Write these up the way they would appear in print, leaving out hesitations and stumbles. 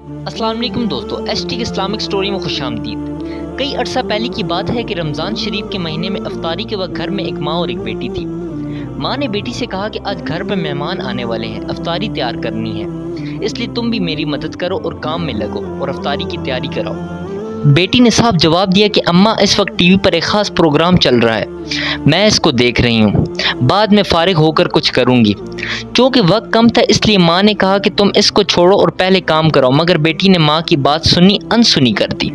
السلام علیکم دوستو، ایس ٹی اسلامک سٹوری میں خوش آمدید۔ کئی عرصہ پہلے کی بات ہے کہ رمضان شریف کے مہینے میں افطاری کے وقت گھر میں ایک ماں اور ایک بیٹی تھی۔ ماں نے بیٹی سے کہا کہ آج گھر پہ مہمان آنے والے ہیں، افطاری تیار کرنی ہے، اس لیے تم بھی میری مدد کرو اور کام میں لگو اور افطاری کی تیاری کراؤ۔ بیٹی نے صاف جواب دیا کہ اماں اس وقت ٹی وی پر ایک خاص پروگرام چل رہا ہے، میں اس کو دیکھ رہی ہوں، بعد میں فارغ ہو کر کچھ کروں گی۔ چونکہ وقت کم تھا اس لیے ماں نے کہا کہ تم اس کو چھوڑو اور پہلے کام کراؤ، مگر بیٹی نے ماں کی بات سنی انسنی کر دی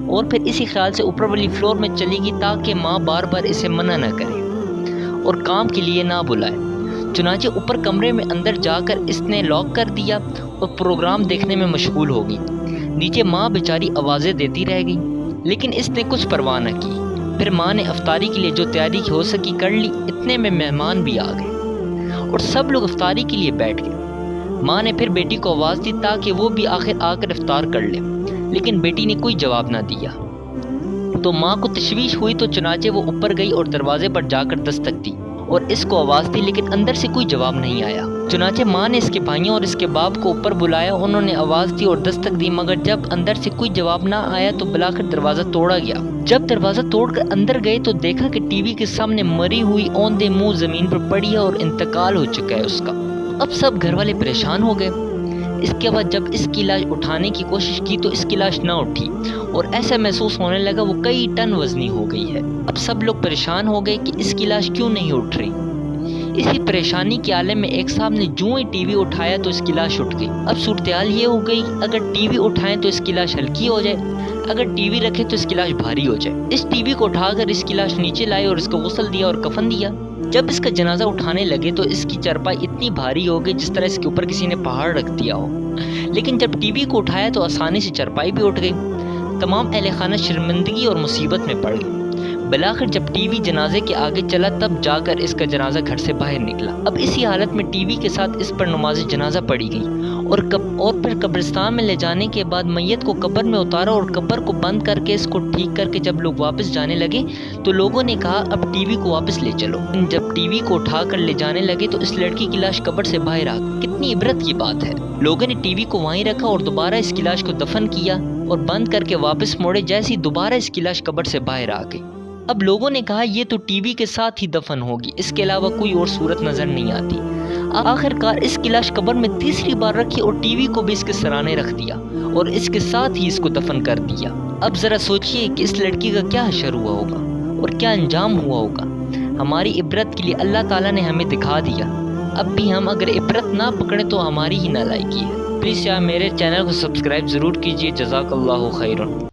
اور پھر اسی خیال سے اوپر والی فلور میں چلی گئی تاکہ ماں بار بار اسے منع نہ کرے اور کام کے لیے نہ بلائے۔ چنانچہ اوپر کمرے میں اندر جا کر اس نے لاک کر دیا اور پروگرام دیکھنے میں مشغول ہو گئی۔ نیچے ماں بیچاری آوازیں دیتی رہ گئی لیکن اس نے کچھ پرواہ نہ کی۔ پھر ماں نے افطاری کے لیے جو تیاری ہو سکی کر لی، اتنے میں مہمان بھی آ گئے اور سب لوگ افطاری کے لیے بیٹھ گئے۔ ماں نے پھر بیٹی کو آواز دی تاکہ وہ بھی آخر آ کر افطار کر لے، لیکن بیٹی نے کوئی جواب نہ دیا تو ماں کو تشویش ہوئی، تو چنانچہ وہ اوپر گئی اور دروازے پر جا کر دستک دی اور اس کو آواز دی، لیکن اندر سے کوئی جواب نہیں آیا۔ چنانچہ ماں نے اس کے بھائیوں اور اس کے باپ کو اوپر بلایا، انہوں نے آواز دی اور دستک دی، مگر جب اندر سے کوئی جواب نہ آیا تو بلاخر دروازہ توڑا گیا۔ جب دروازہ توڑ کر اندر گئے تو دیکھا کہ ٹی وی کے سامنے مری ہوئی اوندھے منہ زمین پر پڑی ہے اور انتقال ہو چکا ہے اس کا۔ اب سب گھر والے پریشان ہو گئے۔ اس کے بعد جب اس کی لاش اٹھانے کی کوشش کی تو اس کی لاش نہ اٹھی اور ایسا محسوس ہونے لگا وہ کئی ٹن وزنی ہو گئی ہے۔ اب سب لوگ پریشان ہو گئے کہ اس کی لاش کیوں نہیں اٹھ رہی۔ اسی پریشانی کے عالم میں ایک صاحب نے جوں ہی ٹی وی اٹھایا تو اس کی لاش اٹھ گئی۔ اب صورتحال یہ ہو گئی، اگر ٹی وی اٹھائیں تو اس کی لاش ہلکی ہو جائے، اگر ٹی وی رکھے تو اس کی لاش بھاری ہو جائے۔ اس ٹی وی کو اٹھا کر اس کی لاش نیچے لائے اور اس کو غسل دیا اور کفن دیا۔ جب اس کا جنازہ اٹھانے لگے تو اس کی چرپائی اتنی بھاری ہو گئی جس طرح اس کے اوپر کسی نے پہاڑ رکھ دیا ہو، لیکن جب ٹی وی کو اٹھایا تو آسانی سے چرپائی بھی اٹھ گئی۔ تمام اہل خانہ شرمندگی اور مصیبت میں پڑ گئے۔ بلاخر جب ٹی وی جنازے کے آگے چلا تب جا کر اس کا جنازہ گھر سے باہر نکلا۔ اب اسی حالت میں ٹی وی کے ساتھ اس پر نماز جنازہ پڑھی گئی اور پھر قبرستان میں لے جانے کے بعد میت کو قبر میں اتارا اور قبر کو بند کر کے اس کو ٹھیک کر کے جب لوگ واپس جانے لگے تو لوگوں نے کہا اب ٹی وی کو واپس لے چلو۔ جب ٹی وی کو اٹھا کر لے جانے لگے تو اس لڑکی کی لاش قبر سے باہر آ گئی۔ کتنی عبرت کی بات ہے۔ لوگوں نے ٹی وی کو وہیں رکھا اور دوبارہ اس کی لاش کو دفن کیا اور بند کر کے واپس موڑے، جیسی دوبارہ اس کی لاش قبر سے باہر آ گئی۔ اب لوگوں نے کہا یہ تو ٹی وی کے ساتھ ہی دفن ہوگی، اس کے علاوہ کوئی اور صورت نظر نہیں آتی۔ آخر کار اس کی لاش قبر میں تیسری بار رکھی اور ٹی وی کو بھی اس کے سرانے رکھ دیا اور اس کے ساتھ ہی اس کو دفن کر دیا۔ اب ذرا سوچئے کہ اس لڑکی کا کیا حشر ہوا ہوگا اور کیا انجام ہوا ہوگا۔ ہماری عبرت کے لیے اللہ تعالیٰ نے ہمیں دکھا دیا، اب بھی ہم اگر عبرت نہ پکڑیں تو ہماری ہی نالائکی ہے۔ پلیز یار میرے چینل کو سبسکرائب ضرور کیجیے۔ جزاک اللہ خیرن۔